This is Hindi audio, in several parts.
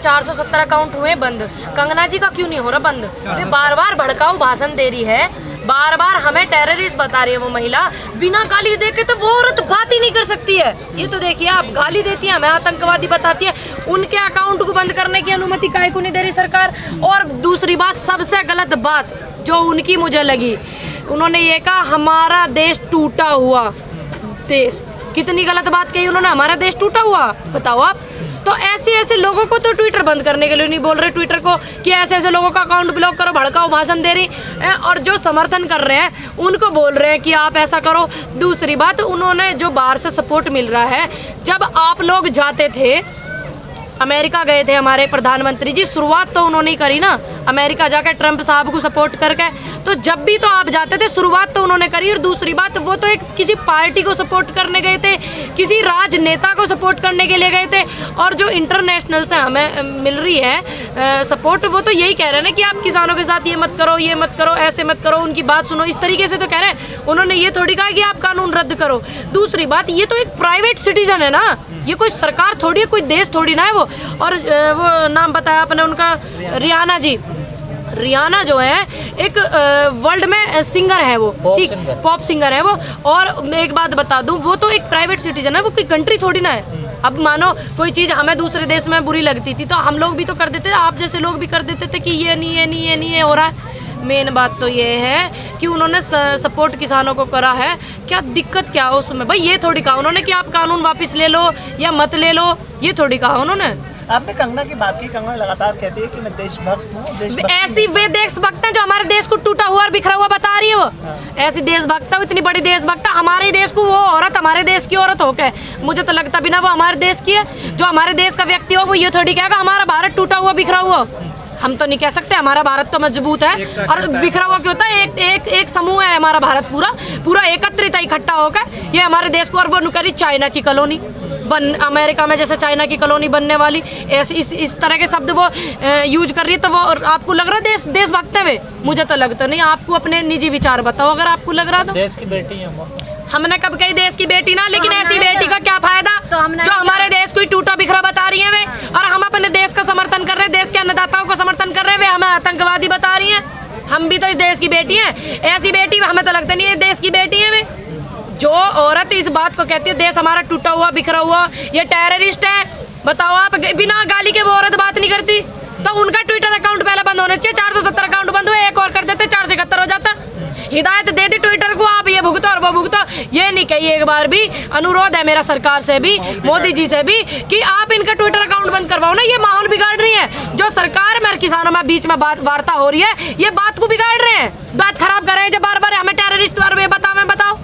470 अकाउंट हुए बंद, कंगना जी का क्यों नहीं हो रहा बंद? ये बार बार भड़काऊ भाषण दे रही है, बार बार हमें टेररिस्ट बता रही है वो महिला, बिना गाली दे के तो वो औरत बात ही नहीं कर सकती है। ये तो देखिए आप, गाली देती है, हमें आतंकवादी बताती है, उनके अकाउंट को बंद करने की अनुमति काहे को नहीं दे रही सरकार। और दूसरी बात, सबसे गलत बात जो उनकी मुझे लगी, उन्होंने ये कहा हमारा देश टूटा हुआ देश। कितनी गलत बात कही उन्होंने, हमारा देश टूटा हुआ, बताओ आप। तो ऐसे लोगों को तो ट्विटर बंद करने के लिए नहीं बोल रहे, ट्विटर को कि ऐसे लोगों का अकाउंट ब्लॉक करो, भड़काओ भाषण दे रही है, और जो समर्थन कर रहे हैं उनको बोल रहे हैं कि आप ऐसा करो। दूसरी बात, उन्होंने जो बाहर से सपोर्ट मिल रहा है, जब आप लोग जाते थे, अमेरिका गए थे हमारे प्रधानमंत्री जी, शुरुआत तो उन्होंने ही करी ना, अमेरिका जाकर ट्रंप साहब को सपोर्ट करके। तो जब भी तो आप जाते थे, शुरुआत तो उन्होंने करी। और दूसरी बात, वो तो एक किसी पार्टी को सपोर्ट करने गए थे, किसी राजनेता को सपोर्ट करने के लिए गए थे। और जो इंटरनेशनल से हमें मिल रही है सपोर्ट, वो तो यही कह रहे हैं ना कि आप किसानों के साथ ये मत करो, ये मत करो, ऐसे मत करो, उनकी बात सुनो, इस तरीके से तो कह रहे हैं। उन्होंने ये थोड़ी कहा कि आप कानून रद्द करो। दूसरी बात, ये तो एक प्राइवेट सिटीजन है ना, ये कोई सरकार थोड़ी है, कोई देश थोड़ी ना है वो। और वो नाम बताया आपने उनका, रियाना जी, रियाना जो है एक वर्ल्ड में सिंगर है वो, ठीक, पॉप सिंगर है वो। और एक बात बता दूं, वो तो एक प्राइवेट सिटीजन है, वो कोई कंट्री थोड़ी ना है। अब मानो कोई चीज़ हमें दूसरे देश में बुरी लगती थी तो हम लोग भी तो कर देते थे, आप जैसे लोग भी कर देते थे कि ये नहीं है, नहीं है, नहीं है हो रहा है। मेन बात तो ये है कि उन्होंने सपोर्ट किसानों को करा है, क्या दिक्कत क्या हो उसमें? भाई ये थोड़ी कहा उन्होंने कि आप कानून वापस ले लो या मत ले लो, ये थोड़ी कहा उन्होंने। आपने कंगना की बात की, कंगना लगातार कहती है कि मैं देशभक्त हूँ। ऐसी वे देशभक्त हैं जो हमारे देश को टूटा हुआ और बिखरा हुआ बता रही है वो। ऐसी देशभक्त है, इतनी बड़ी देशभक्त, हमारे देश को वो औरत, हमारे देश की औरत होके, मुझे तो लगता भी ना वो हमारे देश की है। जो हमारे देश का व्यक्ति हो वो ये थोड़ी कहेगा हमारा भारत टूटा हुआ बिखरा हुआ। हम तो नहीं कह सकते, हमारा भारत तो मजबूत है और बिखरा हुआ क्यों होता है? एक समूह है हमारा भारत, पूरा एकत्रित है, इकट्ठा होकर ये हमारे देश को। और वो नुकरी चाइना की कॉलोनी बन, अमेरिका में जैसे चाइना की कॉलोनी बनने वाली, ऐसे इस तरह के शब्द वो यूज कर रही है। तो वो आपको लग रहा है देशभक्त है वे? मुझे तो लगता नहीं। आपको अपने निजी विचार बताओ अगर आपको लग रहा तो। देश की बेटी है वो। हमने कब कही देश की बेटी ना, लेकिन ऐसी बेटी का क्या फायदा जो हमारे देश को टूटा बिखरा बता रही है वे। और हम अपने देश का समर्थन कर रहे हैं, देश के अन्नदाताओं को समर्थन कर रहे हैं, वे हमें आतंकवादी बता रही हैं। हम भी तो इस देश की बेटी हैं। ऐसी बेटी हमें तो लगता नहीं है देश की बेटी है वे। जो औरत इस बात को कहती है देश हमारा टूटा हुआ बिखरा हुआ, ये टेररिस्ट है। बताओ आप, बिना गाली के वो औरत बात नहीं करती तो उनका ट्विटर अकाउंट पहले बंद होना चाहिए। 470 अकाउंट बंद हुए, एक और कर देते 471 हो जाता। हिदायत दे दी ट्विटर को, आप ये भुगतो और वो भुगतो। ये नहीं कही एक बार भी, अनुरोध है मेरा सरकार से भी, मोदी जी से भी, कि आप इनका ट्विटर अकाउंट बंद करवाओ ना। ये माहौल बिगाड़ रही है। जो सरकार में किसानों में बीच में वार्ता हो रही है, ये बात को बिगाड़ रहे हैं, बात खराब कर रहे हैं। जब बार बार हमें टेररिस्ट बताओ।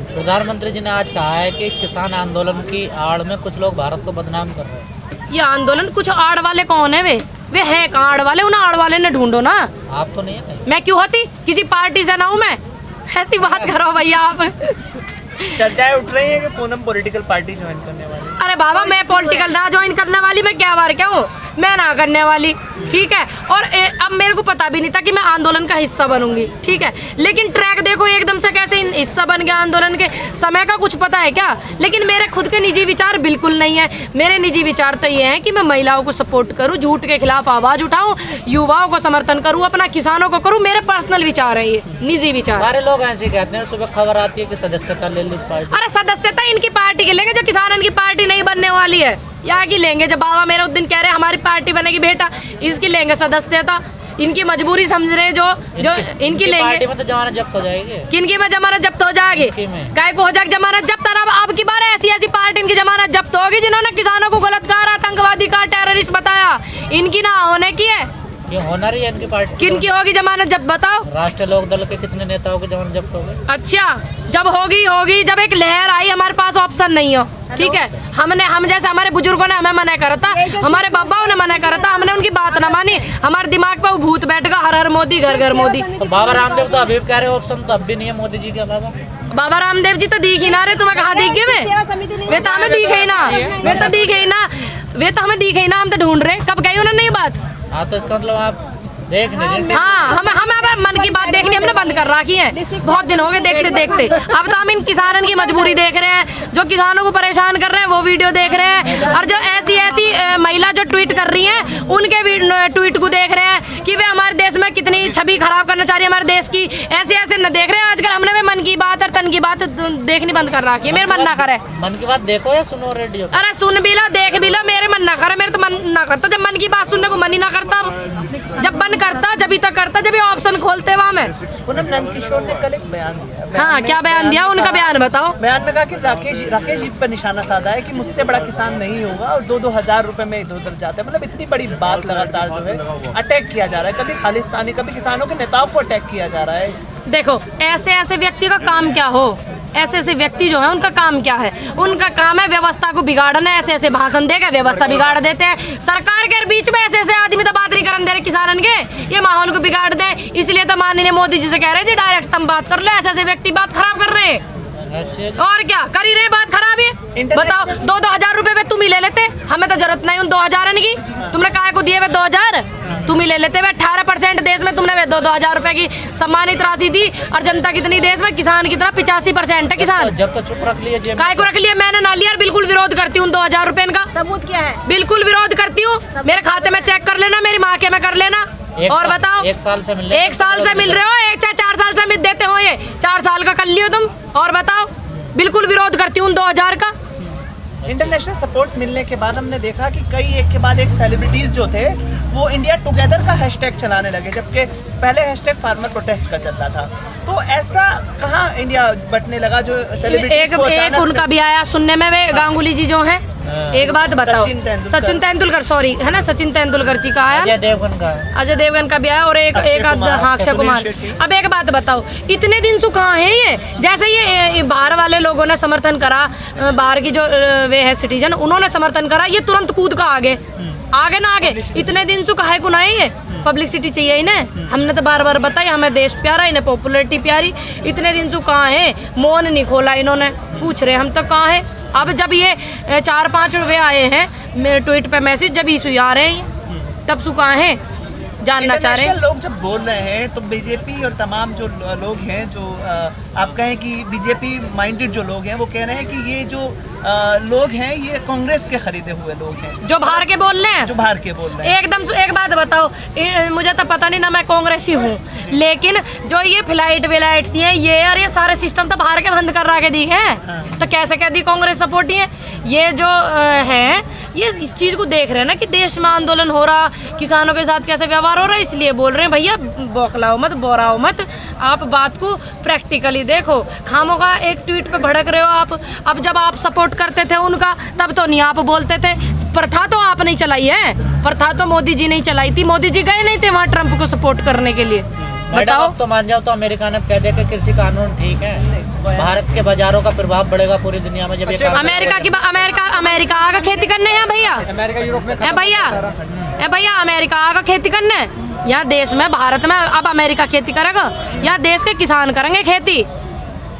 प्रधानमंत्री जी ने आज कहा है कि किसान आंदोलन की आड़ में कुछ लोग भारत को बदनाम कर रहे हैं। ये आंदोलन, कुछ आड़ वाले कौन है वे हैं कहाँ आड़ वाले? उन आड़ वाले ने ढूंढो ना। आप तो नहीं है? मैं क्यों होती? किसी पार्टी से ना हूँ मैं। ऐसी बात करो भैया आप। चर्चाएं उठ रही है कि पूनम पॉलिटिकल पार्टी ज्वाइन करने वाली। अरे बाबा, मैं पॉलिटिकल ना ज्वाइन करने वाली, मैं क्या बार क्या हूँ, मैं ना करने वाली, ठीक है। और अब मेरे को पता भी नहीं था कि मैं आंदोलन का हिस्सा बनूंगी, ठीक है। लेकिन ट्रैक देखो एकदम से कैसे हिस्सा बन गया आंदोलन के। समय का कुछ पता है क्या? लेकिन मेरे खुद के निजी विचार बिल्कुल नहीं है। मेरे निजी विचार तो ये हैं कि मैं महिलाओं को सपोर्ट करूँ, झूठ के खिलाफ आवाज उठाऊँ, युवाओं को समर्थन करूँ, अपना किसानों को करूँ। मेरे पर्सनल विचार है ये, निजी विचार। सारे लोग ऐसे कहते हैं, सुबह खबर आती है कि सदस्यता ले लो इस पार्टी। अरे सदस्यता इनकी पार्टी की लेंगे जो किसान की पार्टी नहीं बनने वाली है, यहाँ की लेंगे। जब बाबा मेरे उस दिन कह रहे हमारी पार्टी बनेगी बेटा, इसकी लेंगे सदस्यता। इनकी मजबूरी समझ रहे जो इनकी लेंगे। पार्टी में तो जमानत जब्त हो जाएगी। किनकी में जमानत जब्त हो जाएगी? काय को हो जाएगी जमानत जब्त? अब की बार ऐसी पार्टी इनकी जमानत जब्त होगी जिन्होंने किसानों को गलत कहा, आतंकवादी का, टेररिस्ट बताया। इनकी ना होने की है, ये होना रही है इनकी पार्टी। किनकी होगी जमानत जब्त बताओ? राष्ट्रीय लोक दल के कितने नेताओं की जमानत जब्त हो गई? अच्छा, जब होगी जब एक लहर आई, हमारे पास ऑप्शन नहीं हो, ठीक है। हम जैसे हमारे बुजुर्गों ने हमें मना करा था, हमारे बाबाओं ने मना करा था, हमने उनकी बात ना मानी। हमारे दिमाग पे वो भूत बैठ गया, हर हर मोदी, घर घर मोदी। तो बाबा रामदेव तो अभी कह रहे ऑप्शन तो अब भी नहीं है मोदी जी के अलावा। बाबा रामदेव जी तो दिख ही ना रहे, तुम्हें कहाँ दिख गए? वे तो हमें दिखे ही ना, वे तो हमें दिखे ही ना। हम तो ढूंढ रहे, कब गई उन्होंने ये बात? हाँ, तो इसका मतलब आप देख नहीं। हाँ, हमें मन की बात देखनी हमने बंद कर रखी है, बहुत दिन हो गए देखते देखते। अब तो हम इन किसानों की मजबूरी देख रहे हैं, जो किसानों को परेशान कर रहे हैं वो वीडियो देख रहे हैं। और जो ऐसी ऐसी महिला जो ट्वीट कर रही हैं उनके भी ट्वीट को देख रहे हैं कि वे हमारे देश में कितनी छवि खराब करना चाह रही है हमारे देश की, ऐसे ऐसे न देख रहे हैं। आजकल हमने भी मन की बात और तन की बात देखनी बंद कर रखी है। मेरे मन ना करे। मन की बात देखो या सुनो रेडियो? अरे सुन भी लो देख भी लो, मेरे मन ना करे। मेरे तो मन ना करता, जब मन की बात सुनने को मन ही ना करता। जब मन करता जब तक करता जब ऑप्शन खोलते वहाँ में। पूनम नंदकिशोर ने कल एक बयान दिया। हाँ, क्या बयान दिया? उनका बयान बताओ। बयान में कहा कि राकेश जी पर निशाना साधा है कि मुझसे बड़ा किसान नहीं होगा और 2-2 हज़ार रुपए में इधर उधर जाते हैं। मतलब इतनी बड़ी बात लगातार जो है अटैक किया जा रहा है, कभी खालिस्तानी कभी किसानों के नेताओं को अटैक किया जा रहा है। देखो ऐसे ऐसे व्यक्ति का काम क्या हो, ऐसे ऐसे व्यक्ति जो है उनका काम क्या है? उनका काम है व्यवस्था को बिगाड़ना। ऐसे ऐसे भाषण देकर व्यवस्था बिगाड़ देते हैं। सरकार के बीच में ऐसे ऐसे आदमी तो बात नहीं करने दे रहे किसानन के, ये माहौल को बिगाड़ दे। इसलिए तो माननीय मोदी जी से कह रहे हैं जी डायरेक्ट तुम बात कर लो, ऐसे ऐसे व्यक्ति बात खराब कर रहे हैं। अच्छा, और क्या कर ही रहे, बात खराब है। बताओ 2-2 हजार रुपए में तुम ही ले लेते, हमें तो जरूरत नहीं उन 2 हजार की। तुमने काहे को दिए हुए 2 हजार? तुम ही ले लेते हुए 18% देश में तुमने 2-2 हजार रुपए की सम्मानित राशि दी और जनता कितनी देश में, किसान कितना 85% है किसान। जब तो चुप रख लिए, काहे को रख लिया? मैंने ना लिया और बिल्कुल विरोध करती हूँ 2 हजार रुपए का। सबूत क्या है? बिल्कुल विरोध करती हूँ। मेरे खाते में चेक कर लेना, मेरी माँ के में कर लेना। और बताओ 1 साल से मिल 1 साल से मिल रहे हो, 4 साल से देते हो, ये 4 साल का कर लियो तुम। और बताओ बिल्कुल विरोध करती हूँ 2 हजार का। इंटरनेशनल सपोर्ट मिलने के बाद हमने देखा कि कई एक के बाद एक सेलिब्रिटीज जो थे वो इंडिया टुगेदर का हैशटैग चलाने लगे, जबकि पहले हैशटैग फार्मर प्रोटेस्ट का चल रहा था। तो ऐसा कहाँ इंडिया बटने लगा जो सेलिब्रिटीज को एक उनका भी आया सुनने में, वे गांगुली जी जो हैं। एक बात बताओ, सचिन तेंदुलकर सॉरी है ना, सचिन तेंदुलकर जी का आया, अजय देवगन का भी आया और एक हाँ अक्षय कुमार। अब एक बात बताओ, इतने दिन से कहाँ है ये? जैसे ये बाहर वाले लोगों ने समर्थन करा, बाहर की जो वे है सिटीजन, उन्होंने समर्थन करा, ये तुरंत कूद का आगे ना आगे। इतने दिन से काहे को नहीं है? पब्लिसिटी चाहिए इन्हें। हमने तो बार बार बताया हमें देश प्यारा, इन्हें पॉपुलरिटी प्यारी। इतने दिन से कहाँ है? मौन नहीं खोला इन्होंने। पूछ रहे हम तो कहाँ है? अब जब ये 4-5 रुपये आए हैं मेरे ट्वीट पे मैसेज, जब इशू आ रहे हैं तब से कहाँ है जानना चाह रहे हैं। लोग जब बोल रहे हैं तो बीजेपी और तमाम जो लोग हैं, जो आप कहें कि बीजेपी माइंडेड जो लोग हैं, वो कह रहे हैं कि ये जो लोग हैं ये कांग्रेस के खरीदे हुए लोग हैं, जो बाहर के बोल रहे हैं, जो बाहर के बोल रहे हैं। एकदम से एक बात बताओ, मुझे तो पता नहीं ना, मैं कांग्रेसी हूँ, लेकिन जो ये फ्लाइट विलाइट्स हैं ये और ये सारे सिस्टम तो बाहर के बंद कर के दी हैं। तो कैसे कह दी कांग्रेस सपोर्टी है? ये जो है ये इस चीज़ को देख रहे हैं ना कि देश में आंदोलन हो रहा, किसानों के साथ कैसे व्यवहार हो रहा है, इसलिए बोल रहे हैं भैया बौखलाओ मत, बोराओ मत, आप बात को प्रैक्टिकली देखो। खामोखा एक ट्वीट पे भड़क रहे हो आप। अब जब आप सपोर्ट करते थे उनका तब तो नहीं आप बोलते थे। प्रथा तो आप नहीं चलाई है, प्रथा तो मोदी जी नहीं चलाई थी। मोदी जी गए नहीं थे वहाँ ट्रम्प को सपोर्ट करने के लिए। बताओ तो मान जाओ तो अमेरिका ने कह दिया कि कृषि कानून ठीक है, भारत के बाजारों का प्रभाव बढ़ेगा पूरी दुनिया में। जब अमेरिका आगा खेती करने हैं भैया, भैया अमेरिका आगा खेती करने यहाँ देश में, भारत में। अब अमेरिका खेती करेगा, यहाँ देश के किसान करेंगे खेती।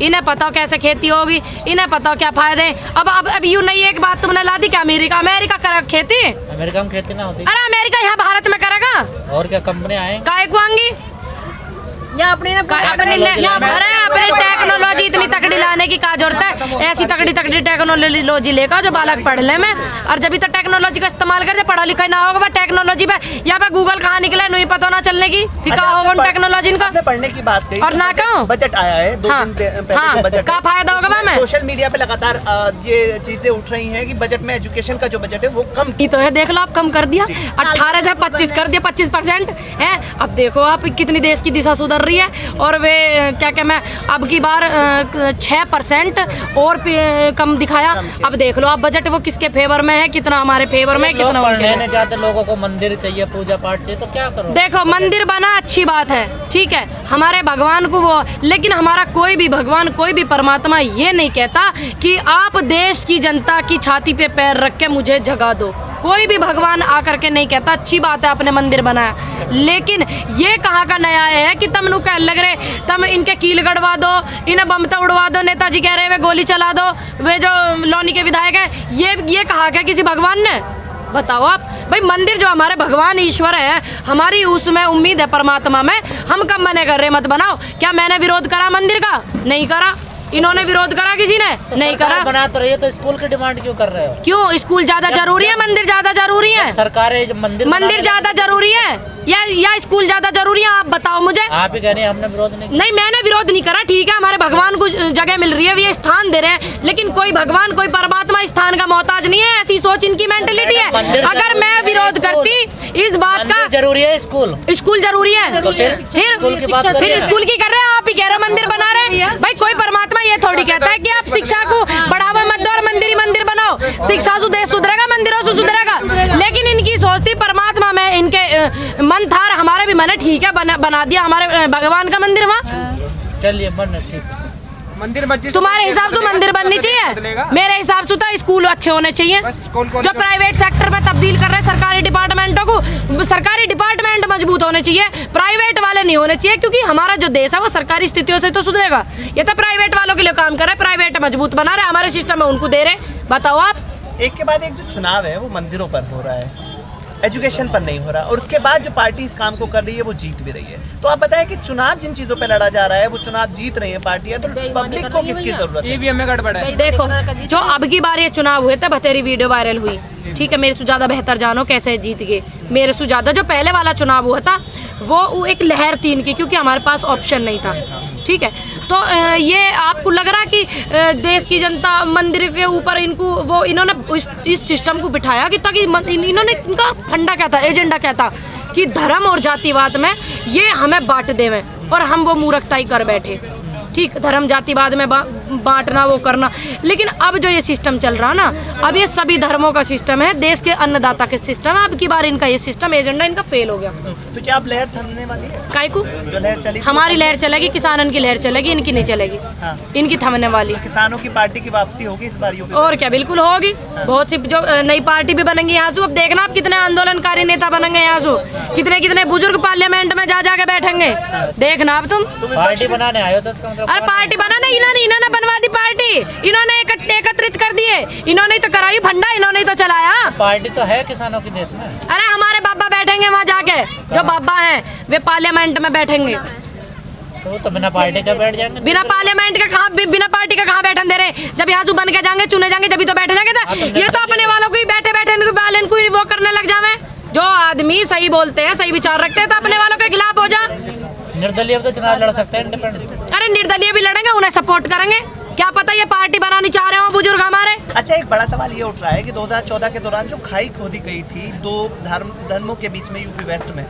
इन्हें पता कैसे खेती होगी, इन्हें पता क्या फायदे। अब यूँ नहीं, एक बात तुमने ला दी कि अमेरिका करेगा खेती। अमेरिका में खेती ना होती। अरे अमेरिका यहाँ भारत में करेगा और क्या कंपनी आए काय को आएंगी? अपनी टेक्नोलॉजी इतनी तकड़ी लाने की क्या जरूरत है? ऐसी तकड़ी टेक्नोलॉजी लेकर जो बालक पढ़ ले में, और जब तक टेक्नोलॉजी का इस्तेमाल कर, पढ़ा लिखा ना होगा टेक्नोलॉजी पे, यहाँ पे गूगल कहाँ निकले नहीं पता ना चलने की फिका होगा टेक्नोलॉजी का। पढ़ने की बात कही और ना कहो बजट आया है 2 दिन पहले, बजट का फायदा होगा मैं? सोशल मीडिया पे लगातार ये चीजें उठ रही हैं कि बजट में एजुकेशन का जो बजट है वो कम तो है। देख लो आप कम कर दिया, 18 से 25 कर दिया, 25% है। अब देखो आप कितनी देश की दिशा सुधर रही है। और वे क्या मैं अब की बार 6% और कम दिखाया। अब देख लो आप बजट वो किसके फेवर में है, कितना हमारे फेवर में, कितना पढ़ने जाते लोगों को मंदिर चाहिए, पूजा पाठ चाहिए, तो क्या करो? देखो मंदिर बना अच्छी बात है, ठीक है, हमारे भगवान को वो, लेकिन हमारा कोई भी भगवान, कोई भी परमात्मा ये नहीं कहता कि आप देश की जनता की छाती पे पैर रख के मुझे जगा दो। कोई भी भगवान आकर के नहीं कहता। अच्छी बात है आपने मंदिर बनाया, लेकिन ये कहाँ का नया है कि तुम नु कह लग रहे तुम इनके कील गड़वा दो, इन्हें बम तो उड़वा दो, नेताजी कह रहे वे गोली चला दो, वे जो लौनी के विधायक हैं, ये कहा क्या किसी भगवान ने? बताओ आप भाई, मंदिर जो हमारे भगवान ईश्वर है, हमारी उसमें उम्मीद है परमात्मा में, हम कब मने कर रहे मत बनाओ। क्या मैंने विरोध करा मंदिर का? नहीं करा। इन्होंने विरोध करा किसी ने? नहीं करा। बना तो रही है तो स्कूल की डिमांड क्यों कर रहे हो? क्यों? स्कूल ज्यादा जरूरी है, मंदिर ज्यादा जरूरी है? सरकार है मंदिर ज्यादा जरूरी है या स्कूल ज्यादा जरूरी है? आप बताओ मुझे। आप ही कह रहे हैं हमने विरोध नहीं। मैंने विरोध नहीं करा। ठीक है, हमारे भगवान को जगह मिल रही है, ये स्थान दे रहे हैं, लेकिन कोई भगवान कोई परमात्मा स्थान का मोहताज नहीं है। ऐसी सोच इनकी मेंटेलिटी है। अगर मैं विरोध करती इस बात का, जरूरी है स्कूल जरूरी है, फिर स्कूल की कर रहे हैं आप ही कह रहे हो मंदिर बना रहे हैं। भाई कोई परमात्मा ये थोड़ी कहता है कि आप शिक्षा को बढ़ावा मत दो और मंदिर ही मंदिर बनाओ। शिक्षा से देश सुधरेगा, मंदिरों से सुधरेगा। लेकिन इनकी सोच थी परमात्मा में, इनके मन था, हमारे भी मन है, ठीक है बना दिया हमारे भगवान का मंदिर वहाँ। चलिए बन ठीक, मंदिर मस्जिद तुम्हारे हिसाब से मंदिर बननी चाहिए, मेरे हिसाब से तो स्कूल अच्छे होने चाहिए। जो प्राइवेट सेक्टर में तब्दील कर रहे हैं सरकारी डिपार्टमेंटों को, सरकारी डिपार्टमेंट मजबूत होने चाहिए, प्राइवेट वाले नहीं होने चाहिए। क्योंकि हमारा जो देश है वो सरकारी स्थितियों से तो सुधरेगा। ये तो प्राइवेट वालों के लिए काम कर रहे हैं, प्राइवेट मजबूत बना रहे, हमारे सिस्टम में उनको दे रहे। बताओ आप। एक के बाद एक जो चुनाव है वो मंदिरों पर हो रहा है, एजुकेशन पर नहीं हो रहा, और उसके बाद जो पार्टी इस काम को कर रही है वो जीत भी रही है। तो आप बताएं कि चुनाव जिन चीजों पे लड़ा जा रहा है वो चुनाव जीत रही है पार्टियां, तो पब्लिक को किसकी जरूरत है? ईवीएम में गड़बड़ है। देखो, जो अब की बार ये चुनाव हुए थे, बतेरी वीडियो वायरल हुई, ठीक है, मेरे से ज्यादा बेहतर जानो कैसे जीत गए। मेरे से ज्यादा जो पहले वाला चुनाव हुआ था वो एक लहर थी इनकी, क्योंकि हमारे पास ऑप्शन नहीं था, ठीक है। तो ये आपको लग रहा कि देश की जनता मंदिर के ऊपर इन्होंने इस सिस्टम को बिठाया कि ताकि इन्होंने, इनका फंडा क्या था, एजेंडा क्या था कि धर्म और जातिवाद में ये हमें बांट देवें, और हम वो मूर्खताई कर बैठे, ठीक, धर्म जातिवाद में बांटना वो करना। लेकिन अब जो ये सिस्टम चल रहा ना, अब ये सभी धर्मों का सिस्टम है, देश के अन्नदाता के सिस्टम है। अब की बार इनका ये सिस्टम एजेंडा इनका फेल हो गया। तो क्या आप लहर थमने वाली है? काय को? जो लहर चली, हमारी लहर चलेगी, किसानों की लहर चलेगी, इनकी नहीं चलेगी। हाँ। इनकी थमने वाली। किसानों की पार्टी की वापसी होगी इस बार यूपी? और क्या, बिल्कुल होगी। बहुत सी जो नई पार्टी भी बनेंगी यहाँ से। अब देखना आप कितने आंदोलनकारी नेता बनेंगे यहाँ से, कितने कितने बुजुर्ग पार्लियामेंट में जा जाके बैठेंगे, देखना अब तुम। पार्टी बनाने आए हो तो इसका मतलब अरे पार्टी बनाना, इन्होंने बनवा दी पार्टी, इन्होंने एकत्रित कर दिए, इन्होंने तो कराई फंडा, इन्होंने तो चलाया। पार्टी तो है किसानों के देश में। अरे हमारे बाबा बैठेंगे वहाँ जाके, जो बाबा हैं वे पार्लियामेंट में बैठेंगे। तो वो तो बिना पार्टी के बैठ जाएंगे। बिना पार्लियामेंट के कहाँ, बिना पार्टी के कहाँ बैठन दे रहे? जब यहाँ से बन के जाएंगे, चुने जाएंगे, जब तो बैठे जाएंगे। ये तो अपने वालों को ही बैठे को वो करने लग जावे। जो आदमी सही बोलते हैं, सही विचार रखते हैं, तो अपने वालों के खिलाफ हो जा। निर्दलीय तो चुनाव लड़ सकते हैं, इंडिपेंडेंट। अरे निर्दलीय भी लड़ेंगे, उन्हें सपोर्ट करेंगे। क्या पता ये पार्टी बनानी चाह रहे हो बुजुर्ग हमारे। अच्छा, एक बड़ा सवाल ये उठ रहा है कि 2014 के दौरान जो खाई खोदी गई थी दो धर्मों के बीच में यूपी वेस्ट में,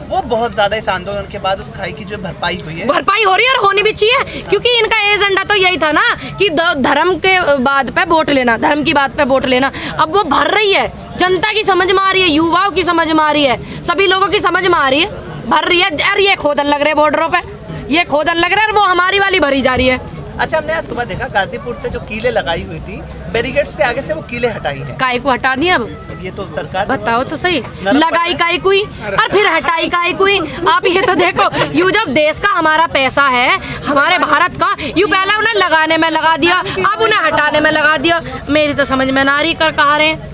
वो बहुत ज्यादा इस आंदोलन के बाद उस खाई की जो भरपाई हुई है, भरपाई हो रही है और होनी भी चाहिए। क्योंकि इनका एजेंडा तो यही था ना कि धर्म के बात पे वोट लेना, धर्म की बात पे वोट लेना। अब वो भर रही है, जनता की समझ में आ रही है, युवाओं की समझ में आ रही है, सभी लोगों की समझ में आ रही है, भर रही है। यार ये खोदन लग रहे हैं बॉर्डरों पे, ये खोदन लग रहा है, और वो हमारी वाली भरी जा रही है। अच्छा, हमने आज सुबह देखा गाजीपुर से जो कीले लगाई हुई थी बैरिकेड्स के आगे से, वो कीले हटाई है। काय को हटा दिया अब? ये तो सरकार, बताओ तो सही, लगाई काय कोई और फिर हटाई काय कोई। आप ये तो देखो, यू जब देश का हमारा पैसा है, हमारे भारत का, यू पहले उन्हें लगाने में लगा दिया, अब उन्हें हटाने में लगा दिया। मेरी तो समझ में ना आ रही कर कहा रहे हैं।